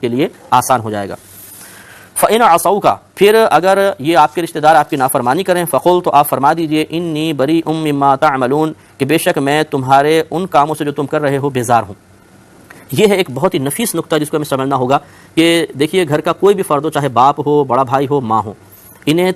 کے لیے آسان ہو جائے گا۔ فَإِنْ عَصَوْكَ، پھر اگر یہ آپ کے رشتہ دار آپ کی نافرمانی کریں، فَقُلْ، تو آپ فرما دیجئے، اِنِّي بَرِيءٌ مِّمَّا تَعْمَلُونَ، کہ بے شک میں تمہارے ان کاموں سے جو تم کر رہے ہو بیزار ہوں۔ یہ ہے ایک بہت ہی نفیس نقطہ جس کو ہمیں سمجھنا ہوگا کہ دیکھیے گھر کا کوئی بھی فرد ہو، چاہے باپ ہو، بڑا بھائی ہو، ماں ہو، انہیں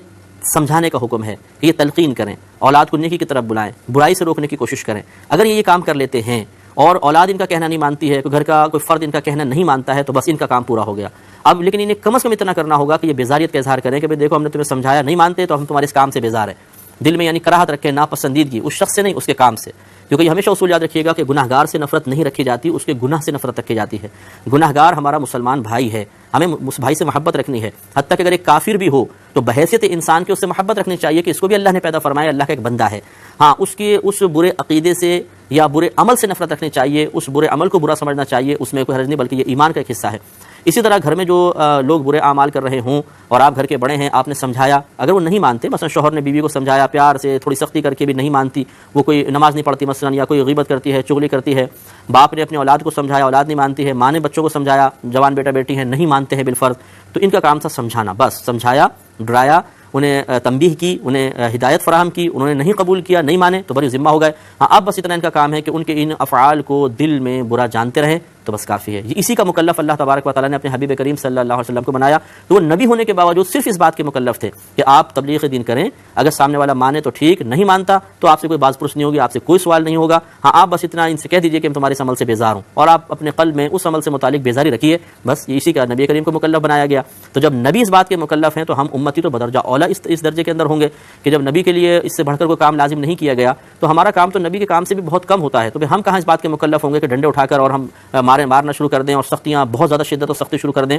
سمجھانے کا حکم ہے کہ یہ تلقین کریں، اولاد کو نیکی کی طرف بلائیں، برائی سے روکنے کی کوشش کریں۔ اگر یہ کام کر لیتے ہیں اور اولاد ان کا کہنا نہیں مانتی ہے، گھر کا کوئی فرد ان کا کہنا نہیں مانتا ہے، تو بس ان کا کام پورا ہو گیا۔ اب لیکن انہیں کم از کم اتنا کرنا ہوگا کہ یہ بیزاریت کا اظہار کریں کہ بھئی دیکھو ہم نے تمہیں سمجھایا، نہیں مانتے تو ہم تمہارے اس کام سے بیزار ہیں۔ دل میں یعنی کراہت رکھیں، ناپسندیدگی اس شخص سے نہیں، اس کے کام سے، کیونکہ یہ ہمیشہ اصول یاد رکھیے گا کہ گناہ گار سے نفرت نہیں رکھی جاتی، اس کے گناہ سے نفرت رکھی جاتی ہے۔ گناہ گار ہمارا مسلمان بھائی ہے، ہمیں اس بھائی سے محبت رکھنی ہے، حتیٰ کہ اگر ایک کافر بھی ہو تو بحیثیت انسان کے اس سے محبت رکھنی چاہیے کہ اس کو بھی اللہ نے پیدا فرمایا، اللہ کا ایک بندہ ہے۔ ہاں، اس کے اس برے عقیدے سے یا برے عمل سے نفرت رکھنی چاہیے، اس برے عمل کو برا سمجھنا چاہیے، اس میں کوئی حرج نہیں، بلکہ یہ ایمان کا ایک حصہ ہے۔ اسی طرح گھر میں جو لوگ برے اعمال کر رہے ہوں اور آپ گھر کے بڑے ہیں، آپ نے سمجھایا، اگر وہ نہیں مانتے، مثلا شوہر نے بیوی کو سمجھایا پیار سے، تھوڑی سختی کر کے بھی نہیں مانتی، وہ کوئی نماز نہیں پڑھتی مثلا، یا کوئی غیبت کرتی ہے، چغلی کرتی ہے، باپ نے اپنی اولاد کو سمجھایا، اولاد نہیں مانتی ہے، ماں نے بچوں کو سمجھایا، جوان بیٹا بیٹی ہیں نہیں مانتے ہیں بالفرض، تو ان کا کام تھا سمجھانا، بس سمجھایا، ڈرایا، انہیں تنبیہ کی، انہیں ہدایت فراہم کی، انہوں نے نہیں قبول کیا، نہیں مانے تو بری ذمہ ہو گئے۔ ہاں، اب بس اتنا ان کا کام ہے کہ ان کے ان افعال کو دل میں برا جانتے رہیں تو بس کافی ہے۔ اسی کا مکلف اللہ تبارک و تعالیٰ نے اپنے حبیب کریم صلی اللہ علیہ وسلم کو بنایا، تو وہ نبی ہونے کے باوجود صرف اس بات کے مکلف تھے کہ آپ تبلیغ دین کریں، اگر سامنے والا مانے تو ٹھیک، نہیں مانتا تو آپ سے کوئی باز پرس نہیں ہوگی، آپ سے کوئی سوال نہیں ہوگا۔ ہاں، آپ بس اتنا ان سے کہہ دیجئے کہ میں تمہارے اس عمل سے بیزار ہوں، اور آپ اپنے قلب میں اس عمل سے متعلق بیزاری رکھیے، بس اسی کا نبی کریم کو مکلف بنایا گیا۔ تو جب نبی اس بات کے مکلف ہیں تو ہم امتی تو بدرجہ اولا اس درجے کے اندر ہوں گے کہ جب نبی کے لیے اس سے بڑھ کر کوئی کام لازم نہیں کیا گیا تو ہمارا کام تو نبی کے کام سے بھی بہت کم ہوتا ہے، تو ہم کہاں اس بات کے مکلف ہوں گے کہ ڈنڈے اٹھا کر اور ہم مارنا شروع کر دیں اور سختیاں، بہت زیادہ شدت اور سختی شروع کر دیں،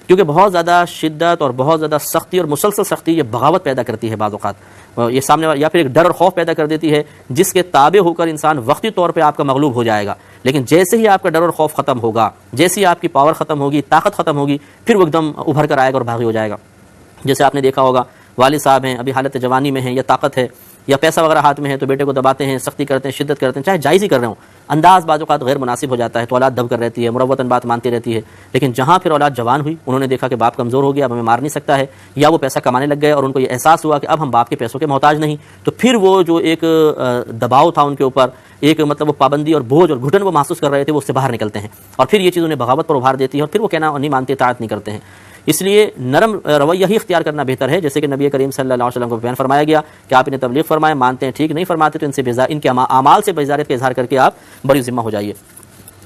کیونکہ بہت زیادہ شدت اور بہت زیادہ سختی اور مسلسل سختی یہ بغاوت پیدا کرتی ہے، بعض اوقات یہ سامنے یا پھر ایک ڈر اور خوف پیدا کر دیتی ہے جس کے تابع ہو کر انسان وقتی طور پہ آپ کا مغلوب ہو جائے گا، لیکن جیسے ہی آپ کا ڈر اور خوف ختم ہوگا، جیسے ہی آپ کی پاور ختم ہوگی، طاقت ختم ہوگی، پھر وہ ایک دم ابھر کر آئے گا اور بھاغی ہو جائے گا۔ جیسے آپ نے دیکھا ہوگا والد صاحب ہیں، ابھی حالت جوانی میں ہیں، یا طاقت ہے یا پیسہ وغیرہ ہاتھ میں ہے تو بیٹے کو دباتے ہیں، سختی کرتے ہیں، شدت کرتے ہیں، چاہے جائز ہی کر رہے ہوں، انداز بعض اوقات غیر مناسب ہو جاتا ہے تو اولاد دب کر رہتی ہے، مروتاً بات مانتی رہتی ہے، لیکن جہاں پھر اولاد جوان ہوئی، انہوں نے دیکھا کہ باپ کمزور ہو گیا، اب ہمیں مار نہیں سکتا ہے، یا وہ پیسہ کمانے لگ گئے اور ان کو یہ احساس ہوا کہ اب ہم باپ کے پیسوں کے محتاج نہیں، تو پھر وہ جو ایک دباؤ تھا ان کے اوپر، ایک مطلب وہ پابندی اور بوجھ اور گھٹن وہ محسوس کر رہے تھے، وہ اس سے باہر نکلتے ہیں، اور پھر یہ چیز انہیں بغاوت پر ابھار دیتی ہے اور پھر وہ کہنا نہیں مانتے، اطاعت نہیں کرتے ہیں۔ اس لیے نرم رویہ ہی اختیار کرنا بہتر ہے، جیسے کہ نبی کریم صلی اللہ علیہ وسلم کو بیان فرمایا گیا کہ آپ انہیں تبلیغ فرمائیں، مانتے ہیں ٹھیک، نہیں فرماتے تو ان کے اعمال سے بیزاریت کا اظہار کر کے آپ بری ذمہ ہو جائیے۔